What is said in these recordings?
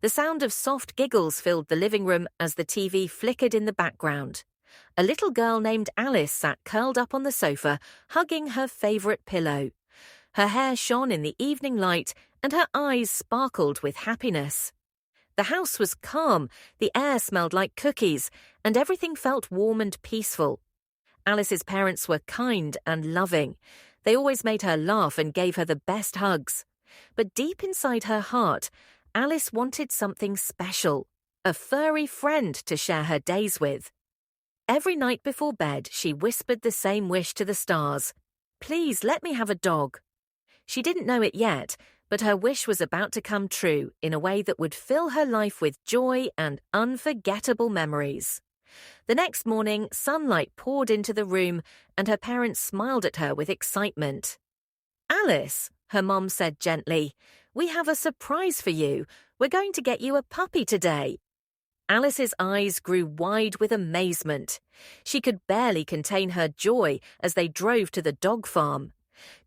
The sound of soft giggles filled the living room as the TV flickered in the background. A little girl named Alice sat curled up on the sofa, hugging her favorite pillow. Her hair shone in the evening light, and her eyes sparkled with happiness. The house was calm, the air smelled like cookies, and everything felt warm and peaceful. Alice's parents were kind and loving. They always made her laugh and gave her the best hugs. But deep inside her heart, Alice wanted something special, a furry friend to share her days with. Every night before bed, she whispered the same wish to the stars. "Please let me have a dog." She didn't know it yet, but her wish was about to come true in a way that would fill her life with joy and unforgettable memories. The next morning, sunlight poured into the room, and her parents smiled at her with excitement. "Alice," her mom said gently, "we have a surprise for you. We're going to get you a puppy today." Alice's eyes grew wide with amazement. She could barely contain her joy as they drove to the dog farm.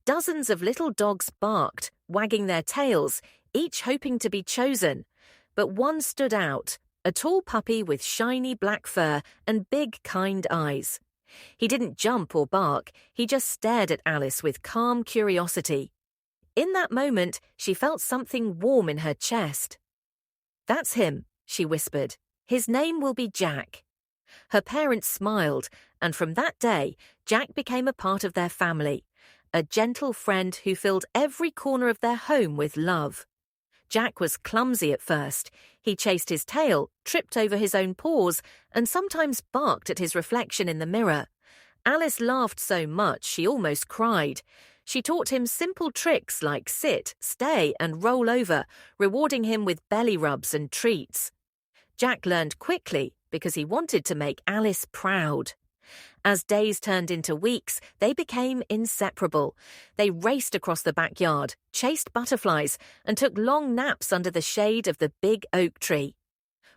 Dozens of little dogs barked, wagging their tails, each hoping to be chosen. But one stood out, a tall puppy with shiny black fur and big, kind eyes. He didn't jump or bark, he just stared at Alice with calm curiosity. In that moment, she felt something warm in her chest. "That's him," she whispered. "His name will be Jack." Her parents smiled, and from that day, Jack became a part of their family, a gentle friend who filled every corner of their home with love. Jack was clumsy at first. He chased his tail, tripped over his own paws, and sometimes barked at his reflection in the mirror. Alice laughed so much she almost cried. She taught him simple tricks like sit, stay, and roll over, rewarding him with belly rubs and treats. Jack learned quickly because he wanted to make Alice proud. As days turned into weeks, they became inseparable. They raced across the backyard, chased butterflies, and took long naps under the shade of the big oak tree.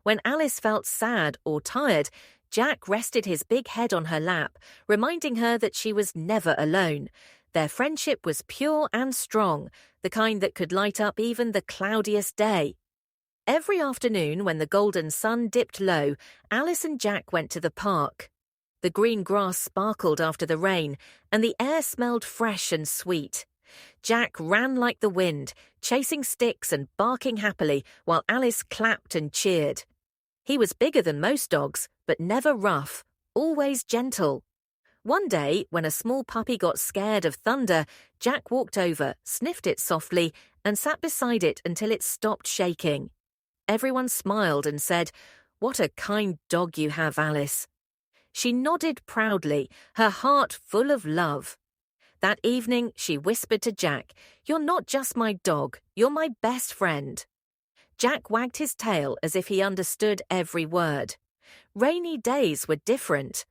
When Alice felt sad or tired, Jack rested his big head on her lap, reminding her that she was never alone. Their friendship was pure and strong, the kind that could light up even the cloudiest day. Every afternoon, when the golden sun dipped low, Alice and Jack went to the park. The green grass sparkled after the rain, and the air smelled fresh and sweet. Jack ran like the wind, chasing sticks and barking happily, while Alice clapped and cheered. He was bigger than most dogs, but never rough, always gentle. One day, when a small puppy got scared of thunder, Jack walked over, sniffed it softly, and sat beside it until it stopped shaking. Everyone smiled and said, "What a kind dog you have, Alice." She nodded proudly, her heart full of love. That evening, she whispered to Jack, "You're not just my dog, you're my best friend." Jack wagged his tail as if he understood every word. Rainy days were different.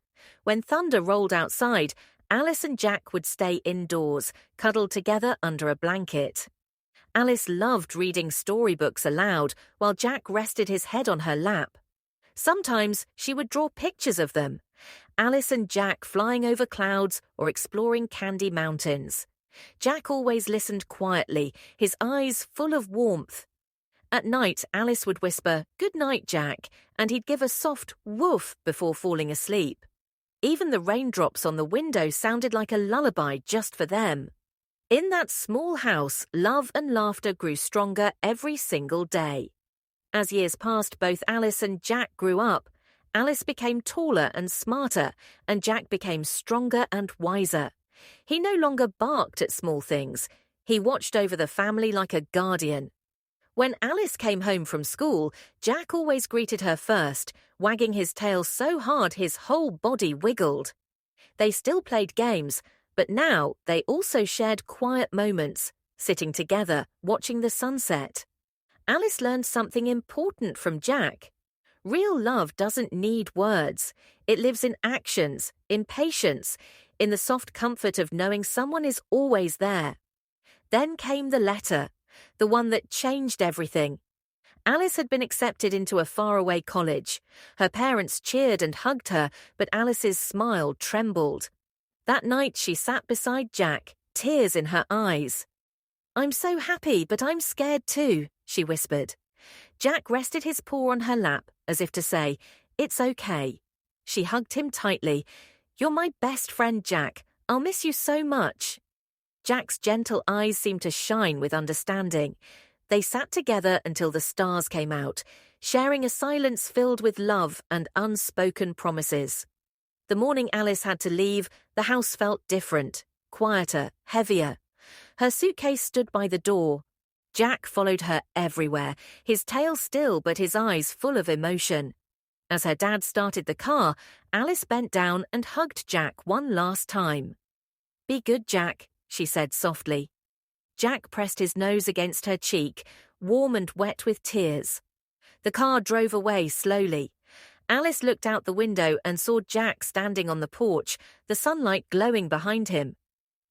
When thunder rolled outside, Alice and Jack would stay indoors, cuddled together under a blanket. Alice loved reading storybooks aloud while Jack rested his head on her lap. Sometimes she would draw pictures of them, Alice and Jack flying over clouds or exploring candy mountains. Jack always listened quietly, his eyes full of warmth. At night, Alice would whisper, "Good night, Jack," and he'd give a soft woof before falling asleep. Even the raindrops on the window sounded like a lullaby just for them. In that small house, love and laughter grew stronger every single day. As years passed, both Alice and Jack grew up. Alice became taller and smarter, and Jack became stronger and wiser. He no longer barked at small things. He watched over the family like a guardian. When Alice came home from school, Jack always greeted her first, wagging his tail so hard his whole body wiggled. They still played games, but now they also shared quiet moments, sitting together, watching the sunset. Alice learned something important from Jack. Real love doesn't need words. It lives in actions, in patience, in the soft comfort of knowing someone is always there. Then came the letter, the one that changed everything. Alice had been accepted into a faraway college. Her parents cheered and hugged her, but Alice's smile trembled. That night she sat beside Jack, tears in her eyes. "I'm so happy, but I'm scared too," she whispered. Jack rested his paw on her lap, as if to say, "It's okay." She hugged him tightly. "You're my best friend, Jack. I'll miss you so much." Jack's gentle eyes seemed to shine with understanding. They sat together until the stars came out, sharing a silence filled with love and unspoken promises. The morning Alice had to leave, the house felt different, quieter, heavier. Her suitcase stood by the door. Jack followed her everywhere, his tail still but his eyes full of emotion. As her dad started the car, Alice bent down and hugged Jack one last time. "Be good, Jack," she said softly. Jack pressed his nose against her cheek, warm and wet with tears. The car drove away slowly. Alice looked out the window and saw Jack standing on the porch, the sunlight glowing behind him.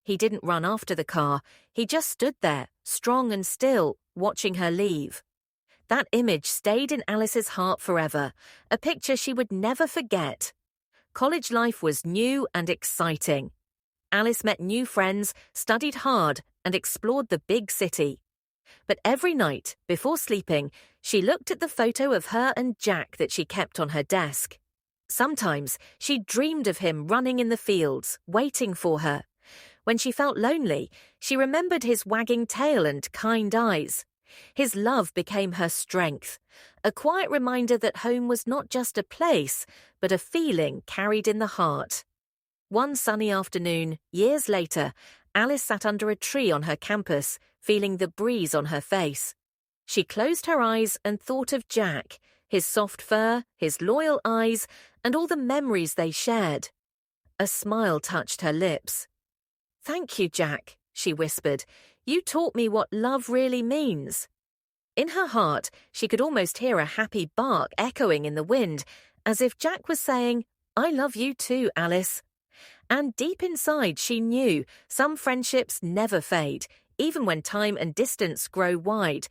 He didn't run after the car. He just stood there, strong and still, watching her leave. That image stayed in Alice's heart forever, a picture she would never forget. College life was new and exciting. Alice met new friends, studied hard, and explored the big city. But every night, before sleeping, she looked at the photo of her and Jack that she kept on her desk. Sometimes she dreamed of him running in the fields, waiting for her. When she felt lonely, she remembered his wagging tail and kind eyes. His love became her strength, a quiet reminder that home was not just a place, but a feeling carried in the heart. One sunny afternoon, years later, Alice sat under a tree on her campus, feeling the breeze on her face. She closed her eyes and thought of Jack, his soft fur, his loyal eyes, and all the memories they shared. A smile touched her lips. "Thank you, Jack," she whispered. "You taught me what love really means." In her heart, she could almost hear a happy bark echoing in the wind, as if Jack was saying, "I love you too, Alice." And deep inside, she knew some friendships never fade, even when time and distance grow wide.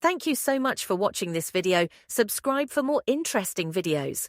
Thank you so much for watching this video. Subscribe for more interesting videos.